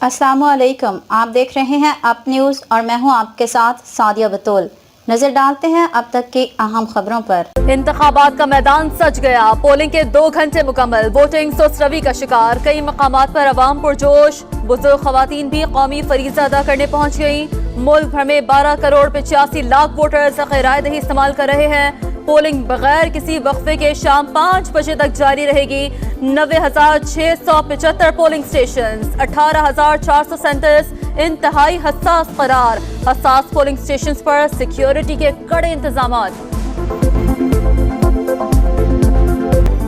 अस्सलामुअलैकुम, आप देख रहे हैं अप न्यूज़ और मैं हूं आपके साथ सादिया बतूल। नजर डालते हैं अब तक की अहम खबरों पर। इंतखाबात का मैदान सज गया, पोलिंग के 2 घंटे मुकम्मल, वोटिंग सुस्त रवि का शिकार, कई मकामात पर अवाम पुरजोश, बुजुर्ग खवातीन भी कौमी फरीज़ा अदा करने पहुँच गयी। मुल्क भर में 12 करोड़ 85 लाख वोटर्स राय दही इस्तेमाल कर रहे हैं। पोलिंग बगैर किसी वक्फे के शाम 5 बजे तक जारी रहेगी। 90,675 पोलिंग स्टेशन, 18,400 सेंटर्स इंतहाई हसास करार। हसास पोलिंग स्टेशन पर सिक्योरिटी के कड़े इंतजामात।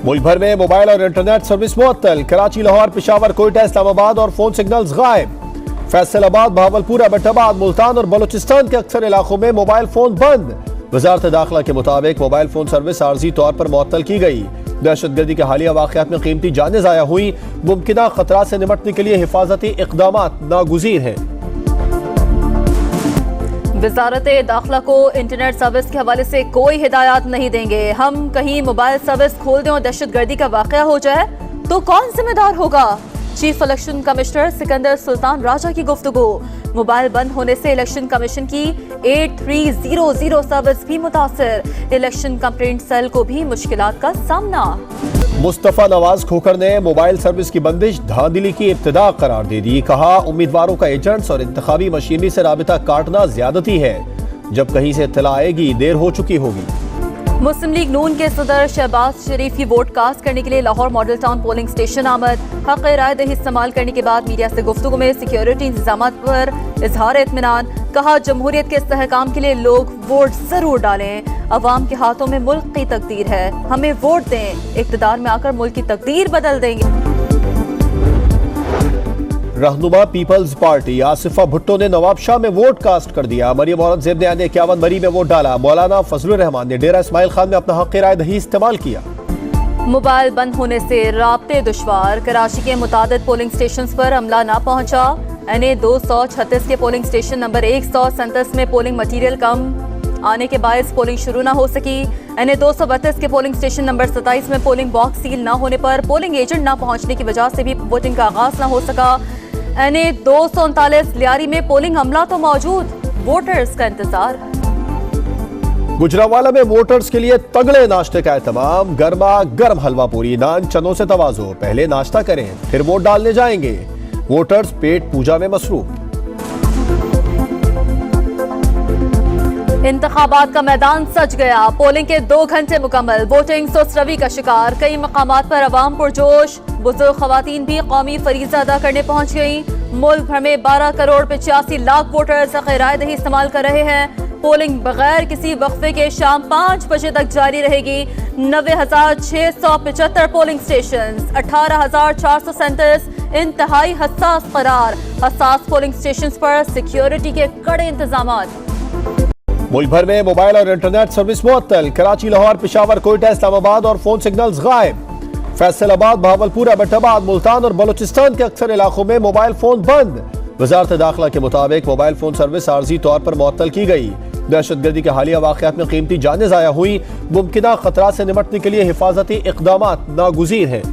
मुल्क भर में मोबाइल और इंटरनेट सर्विस मुअत्तल, कराची, लाहौर, पेशावर, कोयटा, इस्लामाबाद और फोन सिग्नल्स गायब। फैसलाबाद, भावलपुर, एबटाबाद, मुल्तान और बलूचिस्तान के अक्सर इलाकों में मोबाइल फोन बंद। वजारत दाखिला के मुताबिक मोबाइल फोन सर्विस आर्जी तौर पर मुअत्तल की गई। दहशतगर्दी के हालिया वाक़यात में कीमती जानें ज़ाया हुई। मुमकिना खतरात से निपटने के लिए हिफाजती इक़दामात नागुज़ीर हैं। वजारत दाखिला को इंटरनेट सर्विस के हवाले से कोई हिदायत नहीं देंगे। हम कहीं मोबाइल सर्विस खोल दें और दहशतगर्दी का वाक़या हो जाए तो कौन जिम्मेदार होगा? Chief election commissioner Sikandar Sultan Raja की गुफ्तगू। मोबाइल बंद होने से इलेक्शन कमीशन की 8300 सर्विस भी मुतासर। इलेक्शन कंप्लेंट सेल को भी मुश्किलात का सामना। मुस्तफा नवाज खोखर ने मोबाइल सर्विस की बंदिश धांधली की इब्तिदा करार दे दी। कहा, उम्मीदवारों का एजेंट्स और इंतखाबी मशीनरी से राबिता काटना ज्यादती है। जब कहीं से इत्तला आएगी देर हो चुकी होगी। मुस्लिम लीग नून के सदर शहबाज शरीफ की वोट कास्ट करने के लिए Lahore model town polling station आमद। हक राय दही इस्तेमाल करने के बाद मीडिया से गुफ्तगू में सिक्योरिटी इंतजाम पर इजहार इत्मीनान। कहा, जमहूरियत के इस्तेहकाम के लिए लोग वोट जरूर डालें। अवाम के हाथों में मुल्क की तकदीर है, हमें वोट दें। इक़्तिदार में आकर मुल्क की तकदीर बदल देंगे। रहनुमा पीपल्स पार्टी आसिफा भुट्टो ने नवाबशाह में वोट कास्ट कर दिया। मरियम औरंगजेब ने 51 मरी में वोट डाला। मौलाना फजलुर रहमान ने डेरा इस्माइल खान में अपना हक राय दही इस्तेमाल किया। मोबाइल बंद होने से राब्ते दुश्वार, कराची के मुतादिद पोलिंग स्टेशन पर अमला ना पहुंचा। NA 236 के पोलिंग स्टेशन नंबर 137 में पोलिंग मटीरियल कम आने के बायस पोलिंग शुरू ना हो सकी। NA 232 के पोलिंग स्टेशन नंबर 27 में पोलिंग बॉक्स सील ना होने पर पोलिंग एजेंट ना पहुंचने की वजह से भी वोटिंग का आगाज ना हो सका। NA 239 लियारी में पोलिंग अमला तो मौजूद, वोटर्स का इंतजार। गुजरावाला में वोटर्स के लिए तगड़े नाश्ते का एहतमाम। गर्मा गर्म हलवा पूरी, नान, चनों से तवाज़ो। पहले नाश्ता करें फिर वोट डालने जाएंगे। वोटर्स पेट पूजा में मसरूफ। इंतखाबात का मैदान सज गया, पोलिंग के 2 घंटे मुकम्मल, वोटिंग सुस्त रवि का शिकार, कई मकामात पर अवाम पुरजोश, बुजुर्ग खवातीन भी कौमी फरीज़ा अदा करने पहुँच गयी। मुल्क भर में 12 करोड़ 85 लाख वोटर्स राय दही इस्तेमाल कर रहे हैं। पोलिंग बगैर किसी वक्फे के शाम 5 बजे तक जारी रहेगी। 90,675 पोलिंग स्टेशन, 18,400 सेंटर्स इंतहाई हसास करार। हसास पोलिंग स्टेशन पर सिक्योरिटी के कड़े इंतजामात। मुल्क भर में मोबाइल और इंटरनेट सर्विस मुअत्तल, कराची, लाहौर, पेशावर, कोयटा, इस्लामाबाद और फोन सिग्नल्स गायब। फैसलाबाद, भावलपुर, एबटाबाद, मुल्तान और बलूचिस्तान के अक्सर इलाकों में मोबाइल फोन बंद। वजारत दाखिला के मुताबिक मोबाइल फोन सर्विस आर्जी तौर पर मुअत्तल की गई। दहशतगर्दी के हालिया वाक़यात में कीमती जानें ज़ाया हुई। मुमकिना खतरात से निपटने के लिए हिफाजती इक़दामात नागुज़ीर हैं।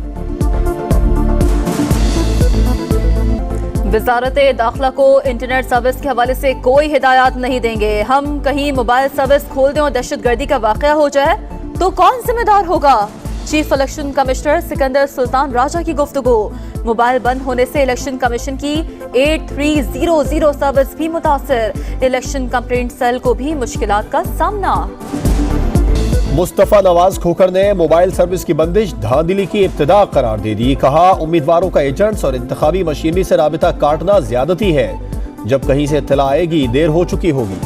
वजारत दाखिला को इंटरनेट सर्विस के हवाले से कोई हिदायत नहीं देंगे। हम कहीं मोबाइल सर्विस खोल दें और दहशतगर्दी का वाक़या हो जाए तो कौन जिम्मेदार होगा? Chief election commissioner Sikandar Sultan Raja की गुफ्तगू। मोबाइल बंद होने से इलेक्शन कमीशन की 8300 सर्विस भी मुतासर। इलेक्शन कंप्लेंट सेल को भी मुश्किलात का सामना। मुस्तफा नवाज खोखर ने मोबाइल सर्विस की बंदिश धांधली की इब्तिदा करार दे दी। कहा, उम्मीदवारों का एजेंट्स और इंतखाबी मशीनरी से राबिता काटना ज्यादती है। जब कहीं से इत्तला आएगी देर हो चुकी होगी।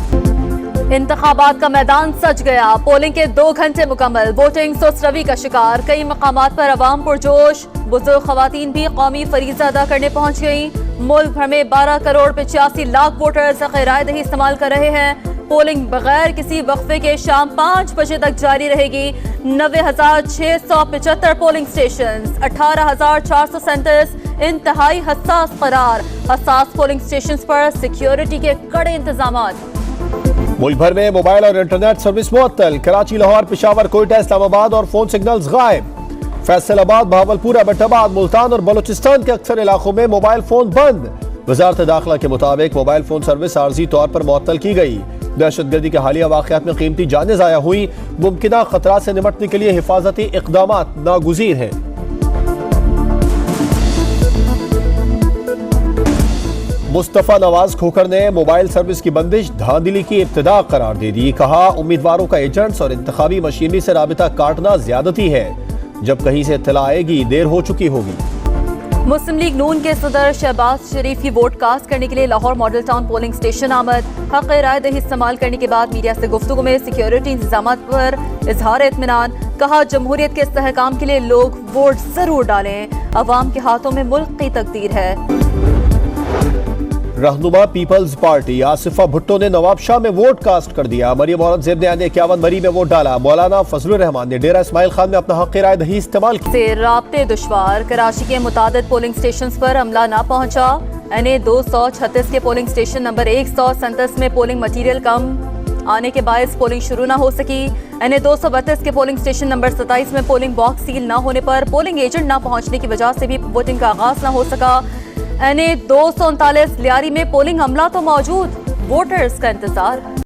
इंतखाबात का मैदान सज गया, पोलिंग के 2 घंटे मुकम्मल, वोटिंग सुस्त रवि का शिकार, कई मकामात पर अवाम पुरजोश, बुजुर्ग खवातीन भी कौमी फरीज़ा अदा करने पहुँच गयी। मुल्क भर में 12 करोड़ 85 लाख वोटर्स राय दही इस्तेमाल कर रहे हैं। पोलिंग बगैर किसी वक्फे के शाम 5 बजे तक जारी रहेगी। 90,675 पोलिंग स्टेशन, 18,400 सेंटर्स इंतहाई हसास करार। हसास पोलिंग स्टेशन पर सिक्योरिटी के कड़े इंतजामात। मुल्क भर में मोबाइल और इंटरनेट सर्विस मुअत्तल, कराची, लाहौर, पेशावर, कोयटा, इस्लामाबाद और फोन सिग्नल्स गायब। फैसलाबाद, भावलपुर, एबटाबाद, मुल्तान और बलूचिस्तान के अक्सर इलाकों में मोबाइल फोन बंद। वजारत दाखिला के मुताबिक मोबाइल फोन सर्विस आर्जी तौर पर मुअत्तल की गई। दहशतगर्दी के हालिया वाक़यात में कीमती जानें ज़ाया हुई। मुमकिना खतरा से निपटने के लिए हिफाजती इक़दामात नागुज़ीर हैं। मुस्तफ़ा नवाज खोखर ने मोबाइल सर्विस की बंदिश धांधली की इब्तिदा करार दे दी। कहा, उम्मीदवारों का एजेंट्स और इंतखाबी मशीनरी से राबिता काटना ज्यादती है। जब कहीं से इत्तला आएगी देर हो चुकी होगी। मुस्लिम लीग नून के सदर शहबाज शरीफ की वोट कास्ट करने के लिए Lahore model town polling station आमद। हक़ राय दही इस्तेमाल करने के बाद मीडिया से गुफ्तगू में सिक्योरिटी इंतजामात पर इजहार इत्मीनान। कहा, जमहूरियत के इस्तेहकाम के लिए लोग वोट जरूर डालें। अवाम के हाथों में मुल्क की तकदीर है। रहनुमा पीपल्स पार्टी आसिफा भुट्टो ने नवाब शाह में वोट कास्ट कर दिया। मरियम औरंगजेब ने 51 मरी में वोट डाला। मौलाना फजलुर रहमान ने डेरा इस्माइल खान में अपना हक़ राय दही इस्तेमाल किया। से राब्ते दुश्वार, कराची के मुतादिद पोलिंग स्टेशन पर अमला ना पहुंचा। NA 236 के पोलिंग स्टेशन नंबर 137 में पोलिंग मटीरियल कम आने के बायस पोलिंग शुरू ना हो सकी। NA 232 के पोलिंग स्टेशन नंबर 27 में पोलिंग बॉक्स सील ना होने पर पोलिंग एजेंट ना पहुंचने की वजह से भी वोटिंग का आगाज ना हो सका। NA 239 लियारी में पोलिंग अमला तो मौजूद, वोटर्स का इंतजार।